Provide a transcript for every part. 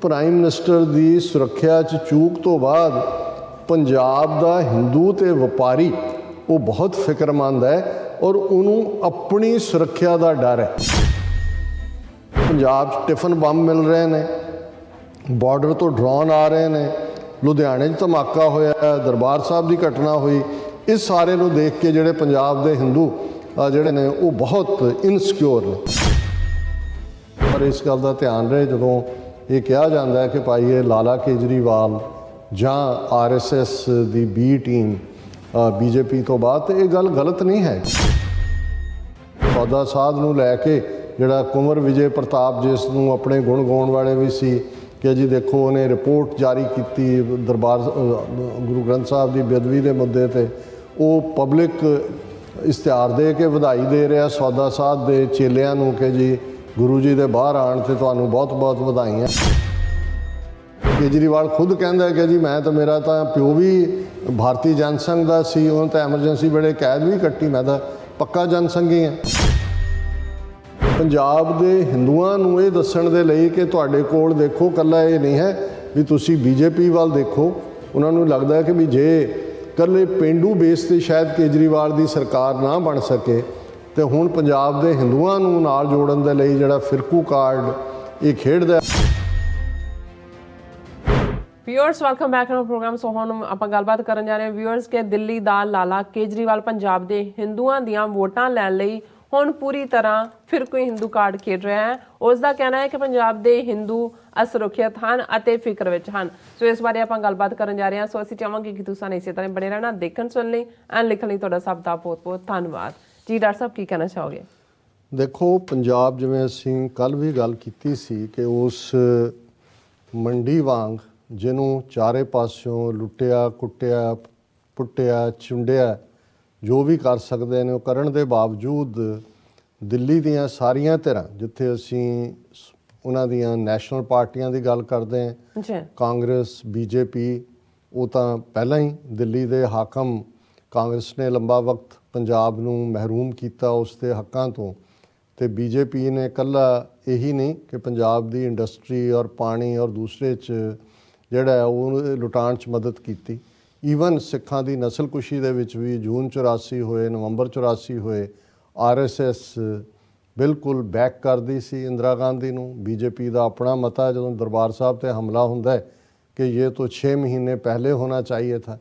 Prime minister ਦੀ ਸੁਰੱਖਿਆ 'ਚ ਚੂਕ ਤੋਂ ਬਾਅਦ ਪੰਜਾਬ ਦਾ ਹਿੰਦੂ ਤੇ ਵਪਾਰੀ ਉਹ ਬਹੁਤ ਫਿਕਰਮੰਦ ਹੈ ਔਰ ਉਹਨੂੰ ਆਪਣੀ ਸੁਰੱਖਿਆ ਦਾ ਡਰ ਹੈ। ਪੰਜਾਬ 'ਚ ਟਿਫਨ ਬੰਬ ਮਿਲ ਰਹੇ ਨੇ, ਬਾਰਡਰ ਤੋਂ ਡਰੋਨ ਆ ਰਹੇ ਨੇ, ਲੁਧਿਆਣੇ 'ਚ ਧਮਾਕਾ ਹੋਇਆ, ਦਰਬਾਰ ਸਾਹਿਬ ਦੀ ਘਟਨਾ ਹੋਈ। ਇਸ ਸਾਰੇ ਨੂੰ ਦੇਖ ਕੇ ਜਿਹੜੇ ਪੰਜਾਬ ਦੇ ਹਿੰਦੂ ਜਿਹੜੇ ਨੇ ਉਹ ਬਹੁਤ ਇਨਸਿਕਿਉਰ ਨੇ। ਪਰ ਇਸ ਗੱਲ ਦਾ ਧਿਆਨ ਰਹੇ, ਜਦੋਂ ਇਹ ਕਿਹਾ ਜਾਂਦਾ ਹੈ ਕਿ ਭਾਈ ਇਹ ਲਾਲਾ ਕੇਜਰੀਵਾਲ ਜਾਂ RSS ਦੀ B ਟੀਮ BJP ਤੋਂ ਬਾਅਦ, ਤੇ ਇਹ ਗੱਲ ਗਲਤ ਨਹੀਂ ਹੈ। ਸੌਦਾ ਸਾਧ ਨੂੰ ਲੈ ਕੇ ਜਿਹੜਾ ਕੁੰਵਰ ਵਿਜੇ ਪ੍ਰਤਾਪ, ਜਿਸ ਨੂੰ ਆਪਣੇ ਗੁਣ ਗਾਉਣ ਵਾਲੇ ਵੀ ਸੀ ਕਿ ਜੀ ਦੇਖੋ ਉਹਨੇ ਰਿਪੋਰਟ ਜਾਰੀ ਕੀਤੀ ਦਰਬਾਰ ਗੁਰੂ ਗ੍ਰੰਥ ਸਾਹਿਬ ਦੀ ਬੇਅਦਬੀ ਦੇ ਮੁੱਦੇ ਤੇ, ਉਹ ਪਬਲਿਕ ਇਸ਼ਤਿਹਾਰ ਦੇ ਕੇ ਵਧਾਈ ਦੇ ਰਿਹਾ ਸੌਦਾ ਸਾਧ ਦੇ ਚੇਲਿਆਂ ਨੂੰ ਕਿ ਜੀ ਗੁਰੂ ਜੀ ਦੇ ਬਾਹਰ ਆਉਣ ਤੇ ਤੁਹਾਨੂੰ ਬਹੁਤ ਬਹੁਤ ਵਧਾਈਆਂ। ਕੇਜਰੀਵਾਲ ਖੁਦ ਕਹਿੰਦਾ ਕਿ ਜੀ ਮੈਂ ਤਾਂ, ਮੇਰਾ ਤਾਂ ਪਿਓ ਵੀ ਭਾਰਤੀ ਜਨਸੰਘ ਦਾ ਸੀ, ਉਹਨੇ ਤਾਂ ਐਮਰਜੈਂਸੀ ਵੇਲੇ ਕੈਦ ਵੀ ਕੱਟੀ, ਮੈਂ ਤਾਂ ਪੱਕਾ ਜਨਸੰਘੀ ਹਾਂ। ਪੰਜਾਬ ਦੇ ਹਿੰਦੂਆਂ ਨੂੰ ਇਹ ਦੱਸਣ ਦੇ ਲਈ ਕਿ ਤੁਹਾਡੇ ਕੋਲ ਦੇਖੋ, ਇਕੱਲਾ ਇਹ ਨਹੀਂ ਹੈ ਵੀ ਤੁਸੀਂ BJP ਵੱਲ ਦੇਖੋ। ਉਹਨਾਂ ਨੂੰ ਲੱਗਦਾ ਹੈ ਕਿ ਵੀ ਜੇ ਇਕੱਲੇ ਪੇਂਡੂ ਬੇਸ 'ਤੇ ਸ਼ਾਇਦ ਕੇਜਰੀਵਾਲ ਦੀ ਸਰਕਾਰ ਨਾ ਬਣ ਸਕੇ, ਤੇ ਹੁਣ ਪੰਜਾਬ ਦੇ ਹਿੰਦੂਆਂ ਨੂੰ ਨਾਲ ਜੋੜਨ ਦੇ ਲਈ ਜਿਹੜਾ ਫਿਰਕੂ ਕਾਰਡ ਇਹ ਖੇਡਦਾ। Viewers welcome back to program. So ਹੁਣ ਆਪਾਂ ਗੱਲਬਾਤ ਕਰਨ ਜਾ ਰਹੇ ਹਾਂ ਵਿਊਅਰਸ ਕਿ ਦਿੱਲੀ ਦਾ ਲਾਲਾ ਕੇਜਰੀਵਾਲ ਪੰਜਾਬ ਦੇ ਹਿੰਦੂਆਂ ਦੀਆਂ ਵੋਟਾਂ ਲੈਣ ਲਈ ਹੁਣ ਪੂਰੀ ਤਰ੍ਹਾਂ ਫਿਰਕੂ ਹਿੰਦੂ ਕਾਰਡ ਖੇਡ ਰਿਹਾ ਹੈ। ਉਸ ਦਾ ਕਹਿਣਾ ਹੈ ਕਿ ਪੰਜਾਬ ਦੇ ਹਿੰਦੂ ਅਸੁਰੱਖਿਅਤ ਹਨ ਅਤੇ ਫਿਕਰ ਵਿੱਚ ਹਨ। ਸੋ ਇਸ ਬਾਰੇ ਆਪਾਂ ਗੱਲਬਾਤ ਕਰਨ ਜਾ ਰਹੇ ਹਾਂ। ਸੋ ਅਸੀਂ ਚਾਹਾਂਗੇ ਕਿ ਤੁਸੀਂ ਇਸੇ ਤਰ੍ਹਾਂ ਬਣੇ ਰਹਿਣਾ, ਦੇਖਣ ਸੁਣਨ ਲਈ ਐਂਡ ਲਿਖਣ ਲਈ ਤੁਹਾਡਾ ਸਭ ਦਾ ਬਹੁਤ ਬਹੁਤ ਧੰਨਵਾਦ ਜੀ। ਡਾਕਟਰ ਸਾਹਿਬ ਕੀ ਕਹਿਣਾ ਚਾਹੋਗੇ? ਦੇਖੋ, ਪੰਜਾਬ ਜਿਵੇਂ ਅਸੀਂ ਕੱਲ੍ਹ ਵੀ ਗੱਲ ਕੀਤੀ ਸੀ ਕਿ ਉਸ ਮੰਡੀ ਵਾਂਗ ਜਿਹਨੂੰ ਚਾਰੇ ਪਾਸਿਓਂ ਲੁੱਟਿਆ, ਕੁੱਟਿਆ, ਪੁੱਟਿਆ, ਚੁੰਡਿਆ, ਜੋ ਵੀ ਕਰ ਸਕਦੇ ਨੇ ਉਹ ਕਰਨ ਦੇ ਬਾਵਜੂਦ ਦਿੱਲੀ ਦੀਆਂ ਸਾਰੀਆਂ ਧਿਰਾਂ, ਜਿੱਥੇ ਅਸੀਂ ਉਹਨਾਂ ਦੀਆਂ ਨੈਸ਼ਨਲ ਪਾਰਟੀਆਂ ਦੀ ਗੱਲ ਕਰਦੇ ਹਾਂ, ਕਾਂਗਰਸ, BJP, ਉਹ ਤਾਂ ਪਹਿਲਾਂ ਹੀ ਦਿੱਲੀ ਦੇ ਹਾਕਮ ਕਾਂਗਰਸ ਨੇ ਲੰਬਾ ਵਕਤ ਪੰਜਾਬ ਨੂੰ ਮਹਿਰੂਮ ਕੀਤਾ ਉਸ ਦੇ ਹੱਕਾਂ ਤੋਂ, ਤੇ BJP ਨੇ ਇਕੱਲਾ ਇਹੀ ਨਹੀਂ ਕਿ ਪੰਜਾਬ ਦੀ ਇੰਡਸਟਰੀ ਔਰ ਪਾਣੀ ਔਰ ਦੂਸਰੇ 'ਚ ਜਿਹੜਾ ਉਹ ਲੁਟਾਉਣ 'ਚ ਮਦਦ ਕੀਤੀ। ਈਵਨ ਸਿੱਖਾਂ ਦੀ ਨਸਲਕੁਸ਼ੀ ਦੇ ਵਿੱਚ ਵੀ ਜੂਨ 84 ਹੋਏ, ਨਵੰਬਰ 84 ਹੋਏ, RSS ਬਿਲਕੁਲ ਬੈਕ ਕਰਦੀ ਸੀ ਇੰਦਰਾ ਗਾਂਧੀ ਨੂੰ। BJP ਦਾ ਆਪਣਾ ਮਤਾ ਜਦੋਂ ਦਰਬਾਰ ਸਾਹਿਬ 'ਤੇ ਹਮਲਾ ਹੁੰਦਾ ਹੈ ਕਿ ਇਹ ਤਾਂ 6 ਮਹੀਨੇ ਪਹਿਲੇ ਹੋਣਾ ਚਾਹੀਏ ਥਾ।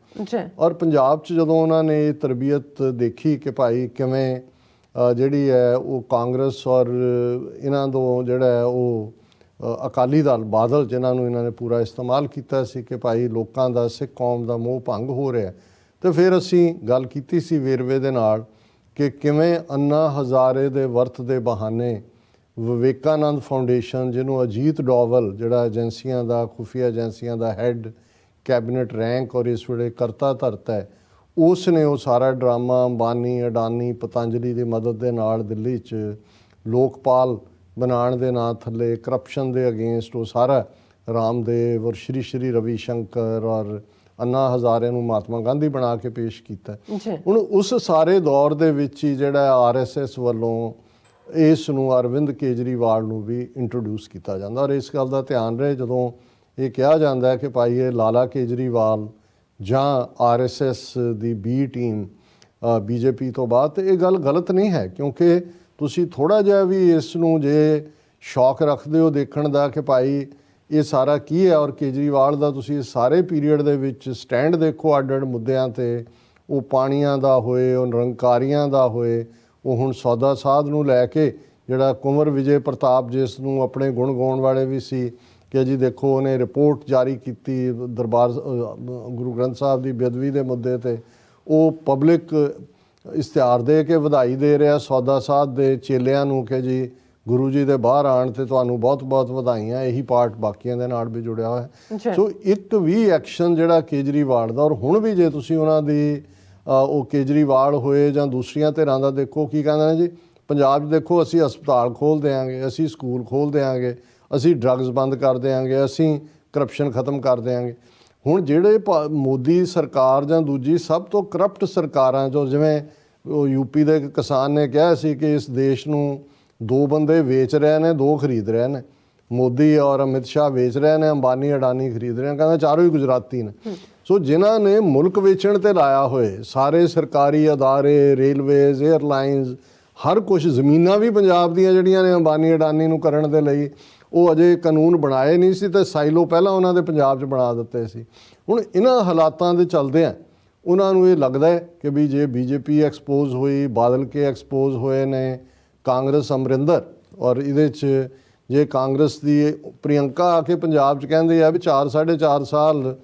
ਔਰ ਪੰਜਾਬ 'ਚ ਜਦੋਂ ਉਹਨਾਂ ਨੇ ਇਹ ਤਰਬੀਅਤ ਦੇਖੀ ਕਿ ਭਾਈ ਕਿਵੇਂ ਜਿਹੜੀ ਹੈ ਉਹ ਕਾਂਗਰਸ ਔਰ ਇਹਨਾਂ ਤੋਂ ਜਿਹੜਾ ਹੈ ਉਹ ਅਕਾਲੀ ਦਲ, ਬਾਦਲ, ਜਿਨ੍ਹਾਂ ਨੂੰ ਇਹਨਾਂ ਨੇ ਪੂਰਾ ਇਸਤੇਮਾਲ ਕੀਤਾ ਸੀ ਕਿ ਭਾਈ ਲੋਕਾਂ ਦਾ, ਸਿੱਖ ਕੌਮ ਦਾ ਮੋਹ ਭੰਗ ਹੋ ਰਿਹਾ, ਅਤੇ ਫਿਰ ਅਸੀਂ ਗੱਲ ਕੀਤੀ ਸੀ ਵੇਰਵੇ ਦੇ ਨਾਲ ਕਿ ਕਿਵੇਂ ਅੰਨਾ ਹਜ਼ਾਰੇ ਦੇ ਵਰਤ ਦੇ ਬਹਾਨੇ ਵਿਵੇਕਾਨੰਦ ਫਾਊਂਡੇਸ਼ਨ, ਜਿਹਨੂੰ ਅਜੀਤ ਡੋਵਲ ਜਿਹੜਾ ਏਜੰਸੀਆਂ ਦਾ, ਖੁਫੀਆ ਏਜੰਸੀਆਂ ਦਾ ਹੈੱਡ ਕੈਬਨਿਟ ਰੈਂਕ ਔਰ ਇਸ ਵੇਲੇ ਕਰਤਾ ਧਰਤਾ ਹੈ, ਉਸ ਨੇ ਉਹ ਸਾਰਾ ਡਰਾਮਾ ਅੰਬਾਨੀ, ਅਡਾਨੀ, ਪਤੰਜਲੀ ਦੀ ਮਦਦ ਦੇ ਨਾਲ ਦਿੱਲੀ 'ਚ ਲੋਕਪਾਲ ਬਣਾਉਣ ਦੇ ਨਾਂ ਥੱਲੇ, ਕਰਪਸ਼ਨ ਦੇ ਅਗੇਂਸਟ ਉਹ ਸਾਰਾ ਰਾਮਦੇਵ ਔਰ ਸ਼੍ਰੀ ਰਵੀ ਸ਼ੰਕਰ ਔਰ ਅੰਨਾ ਹਜ਼ਾਰੇ ਨੂੰ ਮਹਾਤਮਾ ਗਾਂਧੀ ਬਣਾ ਕੇ ਪੇਸ਼ ਕੀਤਾ। ਹੁਣ ਉਸ ਸਾਰੇ ਦੌਰ ਦੇ ਵਿੱਚ ਹੀ ਜਿਹੜਾ RSS ਵੱਲੋਂ ਇਸ ਨੂੰ ਅਰਵਿੰਦ ਕੇਜਰੀਵਾਲ ਨੂੰ ਵੀ ਇੰਟਰੋਡਿਊਸ ਕੀਤਾ ਜਾਂਦਾ। ਔਰ ਇਸ ਗੱਲ ਦਾ ਧਿਆਨ ਰਹੇ, ਜਦੋਂ ਇਹ ਕਿਹਾ ਜਾਂਦਾ ਹੈ ਕਿ ਭਾਈ ਇਹ ਲਾਲਾ ਕੇਜਰੀਵਾਲ ਜਾਂ RSS ਦੀ B ਟੀਮ BJP ਤੋਂ ਬਾਅਦ, ਤੇ ਇਹ ਗੱਲ ਗਲਤ ਨਹੀਂ ਹੈ, ਕਿਉਂਕਿ ਤੁਸੀਂ ਥੋੜ੍ਹਾ ਜਿਹਾ ਵੀ ਇਸ ਨੂੰ ਜੇ ਸ਼ੌਕ ਰੱਖਦੇ ਹੋ ਦੇਖਣ ਦਾ ਕਿ ਭਾਈ ਇਹ ਸਾਰਾ ਕੀ ਹੈ, ਔਰ ਕੇਜਰੀਵਾਲ ਦਾ ਤੁਸੀਂ ਸਾਰੇ ਪੀਰੀਅਡ ਦੇ ਵਿੱਚ ਸਟੈਂਡ ਦੇਖੋ ਅੱਡ-ਅੱਡ ਮੁੱਦਿਆਂ 'ਤੇ, ਉਹ ਪਾਣੀਆਂ ਦਾ ਹੋਏ, ਉਹ ਨਿਰੰਕਾਰੀਆਂ ਦਾ ਹੋਏ, ਉਹ ਹੁਣ ਸੌਦਾ ਸਾਧ ਨੂੰ ਲੈ ਕੇ ਜਿਹੜਾ ਕੁੰਵਰ ਵਿਜੇ ਪ੍ਰਤਾਪ, ਜਿਸ ਨੂੰ ਆਪਣੇ ਗੁਣ ਗਾਉਣ ਵਾਲੇ ਵੀ ਸੀ ਕਿ ਜੀ ਦੇਖੋ ਉਹਨੇ ਰਿਪੋਰਟ ਜਾਰੀ ਕੀਤੀ ਦਰਬਾਰ ਗੁਰੂ ਗ੍ਰੰਥ ਸਾਹਿਬ ਦੀ ਬੇਅਦਬੀ ਦੇ ਮੁੱਦੇ ਤੇ, ਉਹ ਪਬਲਿਕ ਇਸ਼ਤਿਹਾਰ ਦੇ ਕੇ ਵਧਾਈ ਦੇ ਰਿਹਾ ਸੌਦਾ ਸਾਧ ਦੇ ਚੇਲਿਆਂ ਨੂੰ ਕਿ ਜੀ ਗੁਰੂ ਜੀ ਦੇ ਬਾਹਰ ਆਉਣ ਤੇ ਤੁਹਾਨੂੰ ਬਹੁਤ ਬਹੁਤ ਵਧਾਈਆਂ। ਇਹੀ ਪਾਰਟ ਬਾਕੀਆਂ ਦੇ ਨਾਲ ਵੀ ਜੁੜਿਆ ਹੋਇਆ। ਸੋ ਇੱਕ ਵੀ ਐਕਸ਼ਨ ਜਿਹੜਾ ਕੇਜਰੀਵਾਲ ਦਾ, ਔਰ ਹੁਣ ਵੀ ਜੇ ਤੁਸੀਂ ਉਹਨਾਂ ਦੀ ਉਹ ਕੇਜਰੀਵਾਲ ਹੋਏ ਜਾਂ ਦੂਸਰੀਆਂ ਧਿਰਾਂ ਦਾ ਦੇਖੋ, ਕੀ ਕਹਿੰਦੇ ਨੇ ਜੀ, ਪੰਜਾਬ 'ਚ ਦੇਖੋ ਅਸੀਂ ਹਸਪਤਾਲ ਖੋਲ੍ਹ ਦਿਆਂਗੇ, ਅਸੀਂ ਸਕੂਲ ਖੋਲ੍ਹ ਦਿਆਂਗੇ, ਅਸੀਂ ਡਰੱਗਸ ਬੰਦ ਕਰ ਦਿਆਂਗੇ, ਅਸੀਂ ਕਰਪਸ਼ਨ ਖਤਮ ਕਰ ਦਿਆਂਗੇ। ਹੁਣ ਜਿਹੜੇ ਮੋਦੀ ਸਰਕਾਰ ਜਾਂ ਦੂਜੀ ਸਭ ਤੋਂ ਕਰਪਟ ਸਰਕਾਰਾਂ, ਜੋ ਜਿਵੇਂ ਉਹ UP ਦੇ ਕਿਸਾਨ ਨੇ ਕਿਹਾ ਸੀ ਕਿ ਇਸ ਦੇਸ਼ ਨੂੰ 2 ਬੰਦੇ ਵੇਚ ਰਹੇ ਨੇ, 2 ਖਰੀਦ ਰਹੇ ਨੇ, ਮੋਦੀ ਔਰ ਅਮਿਤ ਸ਼ਾਹ ਵੇਚ ਰਹੇ ਨੇ, ਅੰਬਾਨੀ ਅਡਾਨੀ ਖਰੀਦ ਰਹੇ ਨੇ, ਕਹਿੰਦਾ ਚਾਰੋਂ ਹੀ ਗੁਜਰਾਤੀ ਨੇ। ਸੋ ਜਿਨ੍ਹਾਂ ਨੇ ਮੁਲਕ ਵੇਚਣ ਤੇ ਲਾਇਆ ਹੋਏ ਸਾਰੇ ਸਰਕਾਰੀ ਅਦਾਰੇ, ਰੇਲਵੇਜ਼, ਏਅਰਲਾਈਨਸ, ਹਰ ਕੁਝ, ਜ਼ਮੀਨਾਂ ਵੀ ਪੰਜਾਬ ਦੀਆਂ ਜਿਹੜੀਆਂ ਨੇ ਅੰਬਾਨੀ ਅਡਾਨੀ ਨੂੰ ਕਰਨ ਦੇ ਲਈ, ਉਹ ਅਜੇ ਕਾਨੂੰਨ ਬਣਾਏ ਨਹੀਂ ਸੀ ਤੇ ਸਾਈਲੋ ਪਹਿਲਾਂ ਉਹਨਾਂ ਦੇ ਪੰਜਾਬ 'ਚ ਬਣਾ ਦਿੱਤੇ ਸੀ। ਹੁਣ ਇਹਨਾਂ ਹਾਲਾਤਾਂ ਦੇ ਚੱਲਦਿਆਂ ਉਹਨਾਂ ਨੂੰ ਇਹ ਲੱਗਦਾ ਹੈ ਕਿ ਵੀ ਜੇ ਬੀਜੇਪੀ ਐਕਸਪੋਜ਼ ਹੋਈ, ਬਾਦਲ ਕੇ ਐਕਸਪੋਜ਼ ਹੋਏ ਨੇ, ਕਾਂਗਰਸ ਅਮਰਿੰਦਰ, ਔਰ ਇਹਦੇ 'ਚ ਜੇ ਕਾਂਗਰਸ ਦੀ ਪ੍ਰਿਯੰਕਾ ਆ ਕੇ ਪੰਜਾਬ 'ਚ ਕਹਿੰਦੇ ਆ ਵੀ 4-4.5 ਸਾਲ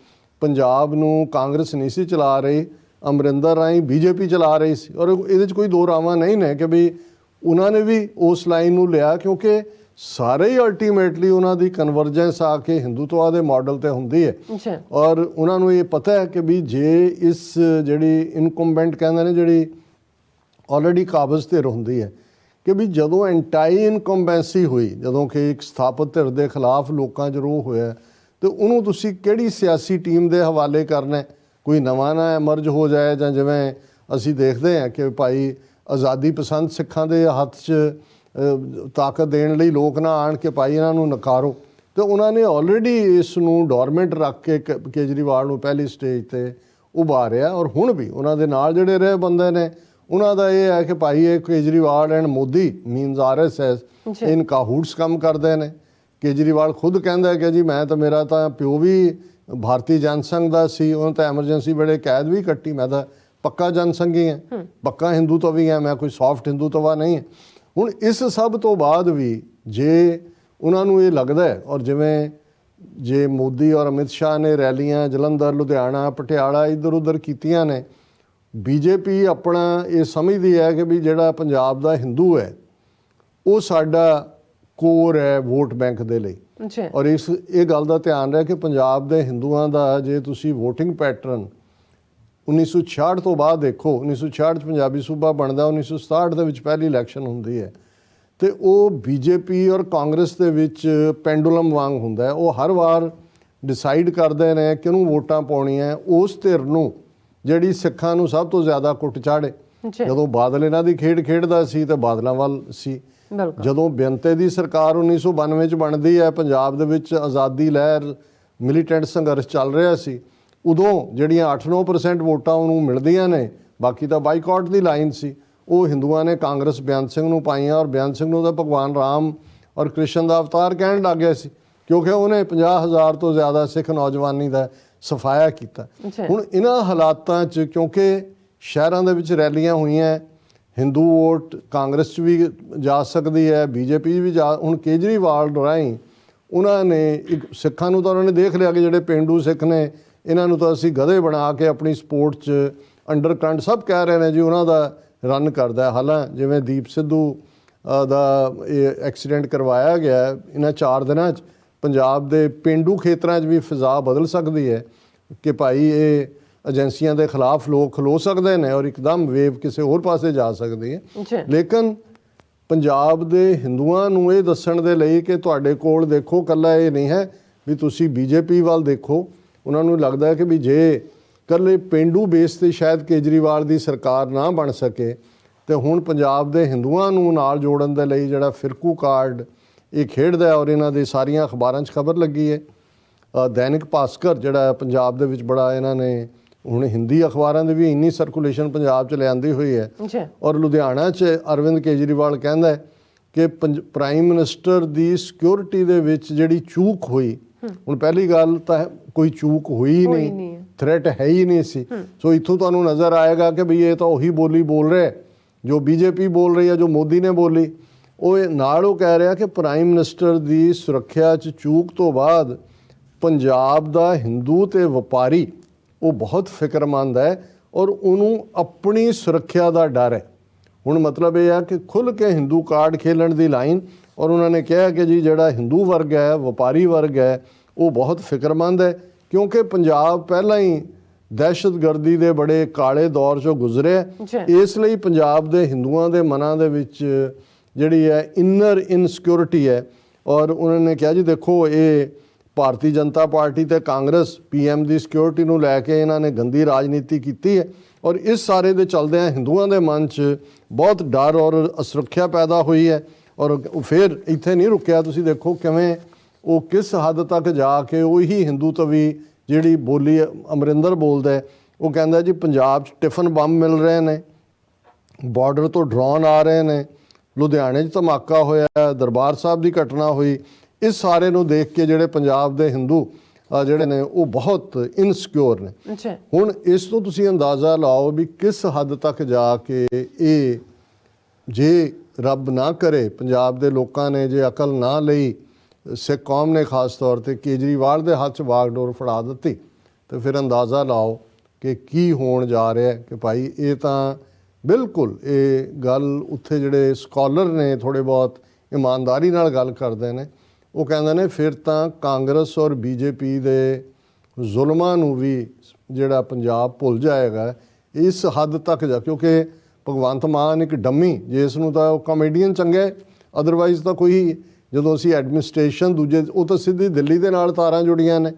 ਪੰਜਾਬ ਨੂੰ ਕਾਂਗਰਸ ਨਹੀਂ ਸੀ ਚਲਾ ਰਹੀ, ਅਮਰਿੰਦਰ ਰਾਹੀਂ ਬੀਜੇਪੀ ਚਲਾ ਰਹੀ ਸੀ, ਔਰ ਇਹਦੇ 'ਚ ਕੋਈ ਦੋ ਰਾਵਾਂ ਨਹੀਂ ਨੇ ਕਿ ਵੀ ਉਹਨਾਂ ਨੇ ਵੀ ਉਸ ਲਾਈਨ ਨੂੰ ਲਿਆ, ਕਿਉਂਕਿ ਸਾਰੇ ਹੀ ਅਲਟੀਮੇਟਲੀ ਉਹਨਾਂ ਦੀ ਕਨਵਰਜੈਂਸ ਆ ਕੇ ਹਿੰਦੂਤਵਾ ਦੇ ਮਾਡਲ ਤੇ ਹੁੰਦੀ ਹੈ। ਔਰ ਉਹਨਾਂ ਨੂੰ ਇਹ ਪਤਾ ਹੈ ਕਿ ਵੀ ਜੇ ਇਸ ਜਿਹੜੀ ਇਨਕੰਬੈਂਟ ਕਹਿੰਦੇ ਨੇ, ਜਿਹੜੀ ਆਲਰੇਡੀ ਕਾਬਜ਼ ਤੇ ਹੁੰਦੀ ਹੈ, ਕਿ ਵੀ ਜਦੋਂ ਐਂਟਾਈ ਇਨਕੰਬੈਂਸੀ ਹੋਈ, ਜਦੋਂ ਕਿ ਇੱਕ ਸਥਾਪਿਤ ਧਿਰ ਦੇ ਖਿਲਾਫ ਲੋਕਾਂ 'ਚ ਰੋਹ ਹੋਇਆ, ਤੇ ਉਹਨੂੰ ਤੁਸੀਂ ਕਿਹੜੀ ਸਿਆਸੀ ਟੀਮ ਦੇ ਹਵਾਲੇ ਕਰਨਾ? ਕੋਈ ਨਵਾਂ ਨਾ ਐਮਰਜ ਹੋ ਜਾਏ, ਜਾਂ ਜਿਵੇਂ ਅਸੀਂ ਦੇਖਦੇ ਹਾਂ ਕਿ ਭਾਈ ਆਜ਼ਾਦੀ ਪਸੰਦ ਸਿੱਖਾਂ ਦੇ ਹੱਥ 'ਚ ਤਾਕਤ ਦੇਣ ਲਈ ਲੋਕ ਨਾ ਆਣ ਕੇ ਭਾਈ ਇਹਨਾਂ ਨੂੰ ਨਕਾਰੋ। ਤੇ ਉਹਨਾਂ ਨੇ ਆਲਰੇਡੀ ਇਸ ਨੂੰ ਡੋਰਮੈਂਟ ਰੱਖ ਕੇ ਕੇਜਰੀਵਾਲ ਨੂੰ ਪਹਿਲੀ ਸਟੇਜ ਤੇ ਉਭਾਰਿਆ, ਔਰ ਹੁਣ ਵੀ ਉਹਨਾਂ ਦੇ ਨਾਲ ਜਿਹੜੇ ਰਹੇ ਬੰਦੇ ਨੇ ਉਹਨਾਂ ਦਾ ਇਹ ਹੈ ਕਿ ਭਾਈ ਇਹ Kejriwal and Modi means RSS ਇਨ ਕਾਹੂਟਸ ਕੰਮ ਕਰਦੇ ਨੇ। ਕੇਜਰੀਵਾਲ ਖੁਦ ਕਹਿੰਦਾ ਕਿ ਜੀ ਮੈਂ ਤਾਂ, ਮੇਰਾ ਤਾਂ ਪਿਓ ਵੀ ਭਾਰਤੀ ਜਨਸੰਘ ਦਾ ਸੀ, ਉਹਨੇ ਤਾਂ ਐਮਰਜੈਂਸੀ ਵੇਲੇ ਕੈਦ ਵੀ ਕੱਟੀ, ਮੈਂ ਤਾਂ ਪੱਕਾ ਜਨਸੰਘੀ ਹਾਂ, ਪੱਕਾ ਹਿੰਦੂਤਵੀ ਹਾਂ, ਮੈਂ ਕੋਈ ਸੌਫਟ ਹਿੰਦੂਤਵਾ ਨਹੀਂ ਹੈ। ਹੁਣ ਇਸ ਸਭ ਤੋਂ ਬਾਅਦ ਵੀ ਜੇ ਉਹਨਾਂ ਨੂੰ ਇਹ ਲੱਗਦਾ ਹੈ, ਔਰ ਜਿਵੇਂ ਜੇ ਮੋਦੀ ਔਰ ਅਮਿਤ ਸ਼ਾਹ ਨੇ ਰੈਲੀਆਂ ਜਲੰਧਰ, ਲੁਧਿਆਣਾ, ਪਟਿਆਲਾ ਇੱਧਰ ਉੱਧਰ ਕੀਤੀਆਂ ਨੇ, ਬੀਜੇਪੀ ਆਪਣਾ ਇਹ ਸਮਝਦੀ ਹੈ ਕਿ ਵੀ ਜਿਹੜਾ ਪੰਜਾਬ ਦਾ ਹਿੰਦੂ ਹੈ ਉਹ ਸਾਡਾ ਕੋਰ ਹੈ ਵੋਟ ਬੈਂਕ ਦੇ ਲਈ। ਔਰ ਇਹ ਗੱਲ ਦਾ ਧਿਆਨ ਰਹੇ ਕਿ ਪੰਜਾਬ ਦੇ ਹਿੰਦੂਆਂ ਦਾ ਜੇ ਤੁਸੀਂ ਵੋਟਿੰਗ ਪੈਟਰਨ 1966 ਤੋਂ ਬਾਅਦ ਦੇਖੋ, 1966 'ਚ ਪੰਜਾਬੀ ਸੂਬਾ ਬਣਦਾ, 1967 ਦੇ ਵਿੱਚ ਪਹਿਲੀ ਇਲੈਕਸ਼ਨ ਹੁੰਦੀ ਹੈ, ਤੇ ਉਹ ਬੀਜੇਪੀ ਔਰ ਕਾਂਗਰਸ ਦੇ ਵਿੱਚ ਪੈਂਡੂਲਮ ਵਾਂਗ ਹੁੰਦਾ ਹੈ। ਉਹ ਹਰ ਵਾਰ ਡਿਸਾਈਡ ਕਰਦੇ ਨੇ ਕਿਹਨੂੰ ਵੋਟਾਂ ਪਾਉਣੀਆਂ, ਉਸ ਧਿਰ ਨੂੰ ਜਿਹੜੀ ਸਿੱਖਾਂ ਨੂੰ ਸਭ ਤੋਂ ਜ਼ਿਆਦਾ ਕੁੱਟ ਚਾੜੇ। ਜਦੋਂ ਬਾਦਲ ਇਹਨਾਂ ਦੀ ਖੇਡਦਾ ਸੀ ਤੇ ਬਾਦਲਾਂ ਵੱਲ ਸੀ। ਜਦੋਂ ਬੇਅੰਤੇ ਦੀ ਸਰਕਾਰ 1992 'ਚ ਬਣਦੀ ਹੈ, ਪੰਜਾਬ ਦੇ ਵਿੱਚ ਆਜ਼ਾਦੀ ਲਹਿਰ, ਮਿਲੀਟੈਂਟ ਸੰਘਰਸ਼ ਚੱਲ ਰਿਹਾ ਸੀ, ਉਦੋਂ ਜਿਹੜੀਆਂ 8-9% ਵੋਟਾਂ ਉਹਨੂੰ ਮਿਲਦੀਆਂ ਨੇ, ਬਾਕੀ ਤਾਂ ਬਾਈਕਾਟ ਦੀ ਲਾਈਨ ਸੀ, ਉਹ ਹਿੰਦੂਆਂ ਨੇ ਕਾਂਗਰਸ ਬੇਅੰਤ ਸਿੰਘ ਨੂੰ ਪਾਈਆਂ, ਔਰ ਬੇਅੰਤ ਸਿੰਘ ਨੂੰ ਤਾਂ ਭਗਵਾਨ ਰਾਮ ਔਰ ਕ੍ਰਿਸ਼ਨ ਦਾ ਅਵਤਾਰ ਕਹਿਣ ਲੱਗ ਗਿਆ ਸੀ, ਕਿਉਂਕਿ ਉਹਨੇ 50,000 ਤੋਂ ਜ਼ਿਆਦਾ ਸਿੱਖ ਨੌਜਵਾਨੀ ਦਾ ਸਫਾਇਆ ਕੀਤਾ। ਹੁਣ ਇਹਨਾਂ ਹਾਲਾਤਾਂ 'ਚ ਕਿਉਂਕਿ ਸ਼ਹਿਰਾਂ ਦੇ ਵਿੱਚ ਰੈਲੀਆਂ ਹੋਈਆਂ, ਹਿੰਦੂ ਵੋਟ ਕਾਂਗਰਸ 'ਚ ਵੀ ਜਾ ਸਕਦੀ ਹੈ, ਬੀਜੇਪੀ ਵੀ ਜਾ, ਹੁਣ ਕੇਜਰੀਵਾਲ ਰਾਹੀਂ ਉਹਨਾਂ ਨੇ ਇੱਕ ਸਿੱਖਾਂ ਨੂੰ ਤਾਂ ਉਹਨਾਂ ਨੇ ਦੇਖ ਲਿਆ ਕਿ ਜਿਹੜੇ ਪੇਂਡੂ ਸਿੱਖ ਨੇ ਇਹਨਾਂ ਨੂੰ ਤਾਂ ਅਸੀਂ ਗਧੇ ਬਣਾ ਕੇ ਆਪਣੀ ਸਪੋਰਟ 'ਚ ਅੰਡਰਕਰੰਟ ਸਭ ਕਹਿ ਰਹੇ ਨੇ ਜੀ ਉਹਨਾਂ ਦਾ ਰਨ ਕਰਦਾ। ਹਾਲਾਂ ਜਿਵੇਂ ਦੀਪ ਸਿੱਧੂ ਦਾ ਇਹ ਐਕਸੀਡੈਂਟ ਕਰਵਾਇਆ ਗਿਆ, ਇਹਨਾਂ 4 ਦਿਨਾਂ 'ਚ ਪੰਜਾਬ ਦੇ ਪੇਂਡੂ ਖੇਤਰਾਂ 'ਚ ਵੀ ਫਿਜ਼ਾ ਬਦਲ ਸਕਦੀ ਹੈ ਕਿ ਭਾਈ ਇਹ ਏਜੰਸੀਆਂ ਦੇ ਖਿਲਾਫ ਲੋਕ ਖਲੋ ਸਕਦੇ ਨੇ ਔਰ ਇੱਕਦਮ ਵੇਵ ਕਿਸੇ ਹੋਰ ਪਾਸੇ ਜਾ ਸਕਦੀ ਹੈ। ਲੇਕਿਨ ਪੰਜਾਬ ਦੇ ਹਿੰਦੂਆਂ ਨੂੰ ਇਹ ਦੱਸਣ ਦੇ ਲਈ ਕਿ ਤੁਹਾਡੇ ਕੋਲ ਦੇਖੋ, ਇਕੱਲਾ ਇਹ ਨਹੀਂ ਹੈ ਵੀ ਤੁਸੀਂ ਬੀਜੇਪੀ ਵੱਲ ਦੇਖੋ। ਉਹਨਾਂ ਨੂੰ ਲੱਗਦਾ ਹੈ ਕਿ ਵੀ ਜੇ ਇਕੱਲੇ ਪੇਂਡੂ ਬੇਸ 'ਤੇ ਸ਼ਾਇਦ ਕੇਜਰੀਵਾਲ ਦੀ ਸਰਕਾਰ ਨਾ ਬਣ ਸਕੇ, ਤੇ ਹੁਣ ਪੰਜਾਬ ਦੇ ਹਿੰਦੂਆਂ ਨੂੰ ਨਾਲ ਜੋੜਨ ਦੇ ਲਈ ਜਿਹੜਾ ਫਿਰਕੂ ਕਾਰਡ ਇਹ ਖੇਡਦਾ, ਔਰ ਇਹਨਾਂ ਦੇ ਸਾਰੀਆਂ ਅਖਬਾਰਾਂ 'ਚ ਖਬਰ ਲੱਗੀ ਹੈ। ਦੈਨਿਕ ਭਾਸਕਰ ਜਿਹੜਾ ਪੰਜਾਬ ਦੇ ਵਿੱਚ ਬੜਾ ਇਹਨਾਂ ਨੇ ਹੁਣ ਹਿੰਦੀ ਅਖਬਾਰਾਂ ਦੇ ਵੀ ਇੰਨੀ ਸਰਕੂਲੇਸ਼ਨ ਪੰਜਾਬ 'ਚ ਲਿਆਂਦੀ ਹੋਈ ਹੈ। ਔਰ ਲੁਧਿਆਣਾ 'ਚ ਅਰਵਿੰਦ ਕੇਜਰੀਵਾਲ ਕਹਿੰਦਾ ਹੈ ਕਿ ਪ੍ਰਾਈਮ ਮਿਨਿਸਟਰ ਦੀ ਸਿਕਿਉਰਿਟੀ ਦੇ ਵਿੱਚ ਜਿਹੜੀ ਚੂਕ ਹੋਈ, ਹੁਣ ਪਹਿਲੀ ਗੱਲ ਤਾਂ ਕੋਈ ਚੂਕ ਹੋਈ ਨਹੀਂ, ਥ੍ਰੈਟ ਹੈ ਹੀ ਨਹੀਂ ਸੀ। ਸੋ ਇੱਥੋਂ ਤੁਹਾਨੂੰ ਨਜ਼ਰ ਆਏਗਾ ਕਿ ਵੀ ਇਹ ਤਾਂ ਉਹੀ ਬੋਲੀ ਬੋਲ ਰਿਹਾ ਜੋ ਬੀਜੇਪੀ ਬੋਲ ਰਹੀ ਹੈ, ਜੋ ਮੋਦੀ ਨੇ ਬੋਲੀ। ਉਹ ਨਾਲ ਉਹ ਕਹਿ ਰਿਹਾ ਕਿ ਪ੍ਰਾਈਮ ਮਿਨਿਸਟਰ ਦੀ ਸੁਰੱਖਿਆ 'ਚ ਚੂਕ ਤੋਂ ਬਾਅਦ ਪੰਜਾਬ ਦਾ ਹਿੰਦੂ ਤੇ ਵਪਾਰੀ ਉਹ ਬਹੁਤ ਫਿਕਰਮੰਦ ਹੈ ਔਰ ਉਹਨੂੰ ਆਪਣੀ ਸੁਰੱਖਿਆ ਦਾ ਡਰ ਹੈ। ਹੁਣ ਮਤਲਬ ਇਹ ਹੈ ਕਿ ਖੁੱਲ੍ਹ ਕੇ ਹਿੰਦੂ ਕਾਰਡ ਖੇਲਣ ਦੀ ਲਾਈਨ, ਔਰ ਉਹਨਾਂ ਨੇ ਕਿਹਾ ਕਿ ਜੀ ਜਿਹੜਾ ਹਿੰਦੂ ਵਰਗ ਹੈ, ਵਪਾਰੀ ਵਰਗ ਹੈ, ਉਹ ਬਹੁਤ ਫਿਕਰਮੰਦ ਹੈ, ਕਿਉਂਕਿ ਪੰਜਾਬ ਪਹਿਲਾਂ ਹੀ ਦਹਿਸ਼ਤਗਰਦੀ ਦੇ ਬੜੇ ਕਾਲੇ ਦੌਰ 'ਚੋਂ ਗੁਜ਼ਰਿਆ। ਇਸ ਲਈ ਪੰਜਾਬ ਦੇ ਹਿੰਦੂਆਂ ਦੇ ਮਨਾਂ ਦੇ ਵਿੱਚ ਜਿਹੜੀ ਹੈ ਇਨਰ ਇਨਸਿਕਿਉਰਿਟੀ ਹੈ। ਔਰ ਉਹਨਾਂ ਨੇ ਕਿਹਾ ਜੀ ਦੇਖੋ, ਇਹ ਭਾਰਤੀ ਜਨਤਾ ਪਾਰਟੀ ਤੇ ਕਾਂਗਰਸ PM ਦੀ ਸਿਕਿਉਰਿਟੀ ਨੂੰ ਲੈ ਕੇ ਇਹਨਾਂ ਨੇ ਗੰਦੀ ਰਾਜਨੀਤੀ ਕੀਤੀ ਹੈ, ਔਰ ਇਸ ਸਾਰੇ ਦੇ ਚਲਦਿਆਂ ਹਿੰਦੂਆਂ ਦੇ ਮਨ 'ਚ ਬਹੁਤ ਡਰ ਔਰ ਅਸੁਰੱਖਿਆ ਪੈਦਾ ਹੋਈ ਹੈ। ਔਰ ਫਿਰ ਇੱਥੇ ਨਹੀਂ ਰੁਕਿਆ, ਤੁਸੀਂ ਦੇਖੋ ਕਿਵੇਂ ਉਹ ਕਿਸ ਹੱਦ ਤੱਕ ਜਾ ਕੇ ਉਹੀ ਹਿੰਦੂ ਤਵੀ ਜਿਹੜੀ ਬੋਲੀ ਅਮਰਿੰਦਰ ਬੋਲਦਾ ਹੈ, ਉਹ ਕਹਿੰਦਾ ਜੀ ਪੰਜਾਬ 'ਚ ਟਿਫਨ ਬੰਬ ਮਿਲ ਰਹੇ ਨੇ, ਬਾਰਡਰ ਤੋਂ ਡਰੋਨ ਆ ਰਹੇ ਨੇ, ਲੁਧਿਆਣੇ 'ਚ ਧਮਾਕਾ ਹੋਇਆ, ਦਰਬਾਰ ਸਾਹਿਬ ਦੀ ਘਟਨਾ ਹੋਈ। ਇਸ ਸਾਰੇ ਨੂੰ ਦੇਖ ਕੇ ਜਿਹੜੇ ਪੰਜਾਬ ਦੇ ਹਿੰਦੂ ਜਿਹੜੇ ਨੇ ਉਹ ਬਹੁਤ ਇਨਸਿਕਿਉਰ ਨੇ। ਅੱਛਾ, ਹੁਣ ਇਸ ਤੋਂ ਤੁਸੀਂ ਅੰਦਾਜ਼ਾ ਲਾਓ ਵੀ ਕਿਸ ਹੱਦ ਤੱਕ ਜਾ ਕੇ ਇਹ, ਜੇ ਰੱਬ ਨਾ ਕਰੇ ਪੰਜਾਬ ਦੇ ਲੋਕਾਂ ਨੇ ਜੇ ਅਕਲ ਨਾ ਲਈ, ਸਿੱਖ ਕੌਮ ਨੇ ਖਾਸ ਤੌਰ ਤੇ ਕੇਜਰੀਵਾਲ ਦੇ ਹੱਥ 'ਚ ਵਾਗਡੋਰ ਫੜਾ ਦਿੱਤੀ, ਤੇ ਫਿਰ ਅੰਦਾਜ਼ਾ ਲਾਓ ਕਿ ਕੀ ਹੋਣ ਜਾ ਰਿਹਾ ਕਿ ਭਾਈ ਇਹ ਤਾਂ ਬਿਲਕੁਲ ਇਹ ਗੱਲ ਉੱਥੇ ਜਿਹੜੇ ਸਕਾਲਰ ਨੇ ਥੋੜ੍ਹੇ ਬਹੁਤ ਇਮਾਨਦਾਰੀ ਨਾਲ ਗੱਲ ਕਰਦੇ ਨੇ, ਉਹ ਕਹਿੰਦੇ ਨੇ ਫਿਰ ਤਾਂ ਕਾਂਗਰਸ ਔਰ ਬੀਜੇਪੀ ਦੇ ਜ਼ੁਲਮਾਂ ਨੂੰ ਵੀ ਜਿਹੜਾ ਪੰਜਾਬ ਭੁੱਲ ਜਾਏਗਾ ਇਸ ਹੱਦ ਤੱਕ ਜਾ, ਕਿਉਂਕਿ ਭਗਵੰਤ ਮਾਨ ਇੱਕ ਡੰਮੀ, ਜਿਸ ਨੂੰ ਤਾਂ ਉਹ ਕਾਮੇਡੀਅਨ ਚੰਗਾ, ਅਦਰਵਾਈਜ਼ ਤਾਂ ਕੋਈ, ਜਦੋਂ ਅਸੀਂ ਐਡਮਿਨਿਸਟ੍ਰੇਸ਼ਨ ਦੂਜੇ, ਉਹ ਤਾਂ ਸਿੱਧੀ ਦਿੱਲੀ ਦੇ ਨਾਲ ਤਾਰਾਂ ਜੁੜੀਆਂ ਨੇ।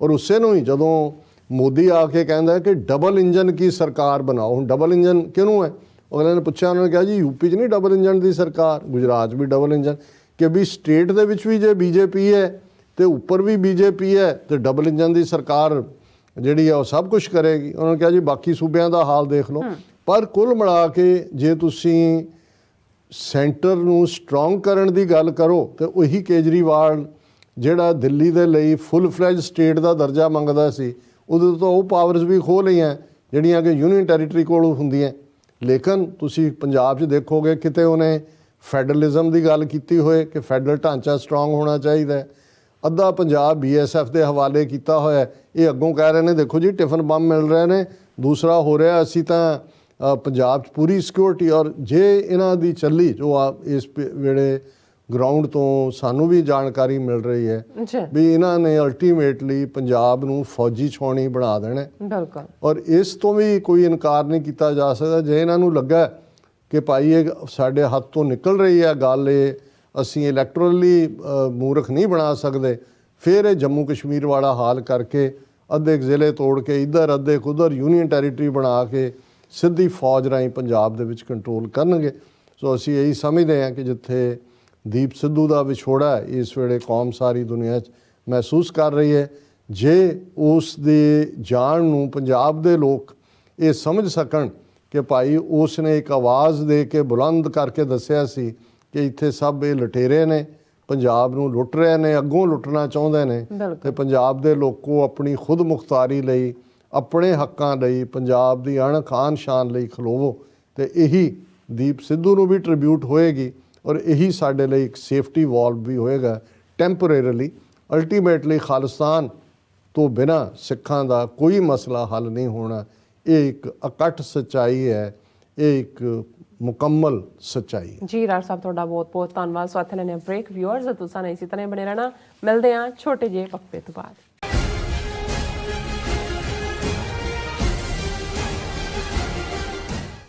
ਔਰ ਉਸੇ ਨੂੰ ਹੀ ਜਦੋਂ ਮੋਦੀ ਆ ਕੇ ਕਹਿੰਦਾ ਕਿ ਡਬਲ ਇੰਜਨ ਕੀ ਸਰਕਾਰ ਬਣਾਓ, ਹੁਣ ਡਬਲ ਇੰਜਨ ਕਿਹਨੂੰ ਹੈ? ਅਗਲੇ ਨੇ ਪੁੱਛਿਆ, ਉਹਨਾਂ ਨੇ ਕਿਹਾ ਜੀ ਯੂਪੀ 'ਚ ਨਹੀਂ ਡਬਲ ਇੰਜਨ ਦੀ ਸਰਕਾਰ, ਗੁਜਰਾਤ 'ਚ ਵੀ ਡਬਲ ਇੰਜਨ, ਕਿ ਵੀ ਸਟੇਟ ਦੇ ਵਿੱਚ ਵੀ ਜੇ ਬੀਜੇਪੀ ਹੈ ਤੇ ਉੱਪਰ ਵੀ ਬੀਜੇਪੀ ਹੈ ਤੇ ਡਬਲ ਇੰਜਨ ਦੀ ਸਰਕਾਰ ਜਿਹੜੀ ਆ ਉਹ ਸਭ ਕੁਝ ਕਰੇਗੀ। ਉਹਨਾਂ ਨੇ ਕਿਹਾ ਜੀ ਬਾਕੀ ਸੂਬਿਆਂ ਦਾ ਹਾਲ ਦੇਖ ਲਓ। ਪਰ ਕੁੱਲ ਮਿਲਾ ਕੇ ਜੇ ਤੁਸੀਂ ਸੈਂਟਰ ਨੂੰ ਸਟਰੋਂਗ ਕਰਨ ਦੀ ਗੱਲ ਕਰੋ ਤੇ ਉਹੀ ਕੇਜਰੀਵਾਲ ਜਿਹੜਾ ਦਿੱਲੀ ਦੇ ਲਈ ਫੁੱਲ ਫਲੈਜ ਸਟੇਟ ਦਾ ਦਰਜਾ ਮੰਗਦਾ ਸੀ, ਉਹਦੇ ਤੋਂ ਉਹ ਪਾਵਰਸ ਵੀ ਖੋਹ ਲਈਆਂ ਜਿਹੜੀਆਂ ਕਿ ਯੂਨੀਅਨ ਟੈਰੀਟਰੀ ਕੋਲ ਹੁੰਦੀਆਂ। ਲੇਕਿਨ ਤੁਸੀਂ ਪੰਜਾਬ 'ਚ ਦੇਖੋਗੇ ਕਿਤੇ ਉਹਨੇ ਫੈਡਰਲਿਜ਼ਮ ਦੀ ਗੱਲ ਕੀਤੀ ਹੋਏ ਕਿ ਫੈਡਰਲ ਢਾਂਚਾ ਸਟਰੋਂਗ ਹੋਣਾ ਚਾਹੀਦਾ ਹੈ। ਅੱਧਾ ਪੰਜਾਬ BSF ਦੇ ਹਵਾਲੇ ਕੀਤਾ ਹੋਇਆ। ਇਹ ਅੱਗੋਂ ਕਹਿ ਰਹੇ ਨੇ ਦੇਖੋ ਜੀ ਟਿਫਨ ਬੰਬ ਮਿਲ ਰਹੇ ਨੇ, ਦੂਸਰਾ ਹੋ ਰਿਹਾ ਅਸੀਂ ਤਾਂ ਪੰਜਾਬ 'ਚ ਪੂਰੀ ਸਿਕਿਉਰਿਟੀ। ਔਰ ਜੇ ਇਹਨਾਂ ਦੀ ਚੱਲੀ ਜੋ ਇਸ ਵੇਲੇ ਗਰਾਊਂਡ ਤੋਂ ਸਾਨੂੰ ਵੀ ਜਾਣਕਾਰੀ ਮਿਲ ਰਹੀ ਹੈ ਵੀ ਇਹਨਾਂ ਨੇ ਅਲਟੀਮੇਟਲੀ ਪੰਜਾਬ ਨੂੰ ਫੌਜੀ ਛਾਉਣੀ ਬਣਾ ਦੇਣਾ। ਬਿਲਕੁਲ। ਔਰ ਇਸ ਤੋਂ ਵੀ ਕੋਈ ਇਨਕਾਰ ਨਹੀਂ ਕੀਤਾ ਜਾ ਸਕਦਾ। ਜੇ ਇਹਨਾਂ ਨੂੰ ਲੱਗਾ ਕਿ ਭਾਈ ਇਹ ਸਾਡੇ ਹੱਥ ਤੋਂ ਨਿਕਲ ਰਹੀ ਹੈ ਗੱਲ, ਇਹ ਅਸੀਂ ਇਲੈਕਟੋਰਲੀ ਮੂਰਖ ਨਹੀਂ ਬਣਾ ਸਕਦੇ, ਫਿਰ ਇਹ ਜੰਮੂ ਕਸ਼ਮੀਰ ਵਾਲਾ ਹਾਲ ਕਰਕੇ ਅੱਧੇ ਜ਼ਿਲ੍ਹੇ ਤੋੜ ਕੇ ਇੱਧਰ ਅੱਧੇ ਉੱਧਰ ਯੂਨੀਅਨ ਟੈਰੀਟਰੀ ਬਣਾ ਕੇ ਸਿੱਧੀ ਫੌਜ ਰਾਹੀਂ ਪੰਜਾਬ ਦੇ ਵਿੱਚ ਕੰਟਰੋਲ ਕਰਨਗੇ। ਸੋ ਅਸੀਂ ਇਹੀ ਸਮਝਦੇ ਹਾਂ ਕਿ ਜਿੱਥੇ ਦੀਪ ਸਿੱਧੂ ਦਾ ਵਿਛੋੜਾ ਇਸ ਵੇਲੇ ਕੌਮ ਸਾਰੀ ਦੁਨੀਆ 'ਚ ਮਹਿਸੂਸ ਕਰ ਰਹੀ ਹੈ, ਜੇ ਉਸ ਦੇ ਜਾਣ ਨੂੰ ਪੰਜਾਬ ਦੇ ਲੋਕ ਇਹ ਸਮਝ ਸਕਣ ਕਿ ਭਾਈ ਉਸ ਨੇ ਇੱਕ ਆਵਾਜ਼ ਦੇ ਕੇ ਬੁਲੰਦ ਕਰਕੇ ਦੱਸਿਆ ਸੀ ਕਿ ਇੱਥੇ ਸਭ ਇਹ ਲੁਟੇਰੇ ਨੇ, ਪੰਜਾਬ ਨੂੰ ਲੁੱਟ ਰਹੇ ਨੇ, ਅੱਗੋਂ ਲੁੱਟਣਾ ਚਾਹੁੰਦੇ ਨੇ, ਤੇ ਪੰਜਾਬ ਦੇ ਲੋਕੋ ਆਪਣੀ ਖੁਦ ਮੁਖਤਾਰੀ ਲਈ, ਆਪਣੇ ਹੱਕਾਂ ਲਈ, ਪੰਜਾਬ ਦੀ ਅਣਖ ਆਨ ਸ਼ਾਨ ਲਈ ਖਲੋਵੋ। ਤੇ ਇਹੀ ਦੀਪ ਸਿੱਧੂ ਨੂੰ ਵੀ ਟ੍ਰਿਬਿਊਟ ਹੋਏਗੀ ਔਰ ਇਹੀ ਸਾਡੇ ਲਈ ਇੱਕ ਸੇਫਟੀ ਵਾਲਵ ਵੀ ਹੋਏਗਾ ਟੈਂਪਰੇਰੀਲੀ। ਅਲਟੀਮੇਟਲੀ ਖਾਲਿਸਤਾਨ ਤੋਂ ਬਿਨਾਂ ਸਿੱਖਾਂ ਦਾ ਕੋਈ ਮਸਲਾ ਹੱਲ ਨਹੀਂ ਹੋਣਾ। ਇਹ ਇੱਕ ਅਕੱਟ ਸੱਚਾਈ ਹੈ, ਇਹ ਇੱਕ ਮੁਕੰਮਲ ਸੱਚਾਈ ਹੈ। ਜੀ ਰਾਜ ਸਾਹਿਬ ਤੁਹਾਡਾ ਬਹੁਤ ਬਹੁਤ ਧੰਨਵਾਦ। ਸੋ ਇੱਥੇ ਲੈਣੇ ਬ੍ਰੇਕ। ਵਿਊਅਰਸ ਤੁਸੀਂ ਇਸੇ ਤਰ੍ਹਾਂ ਬਣੇ ਰਹਿਣਾ, ਮਿਲਦੇ ਹਾਂ ਛੋਟੇ ਜਿਹੇ ਵਕਫੇ ਤੋਂ ਬਾਅਦ।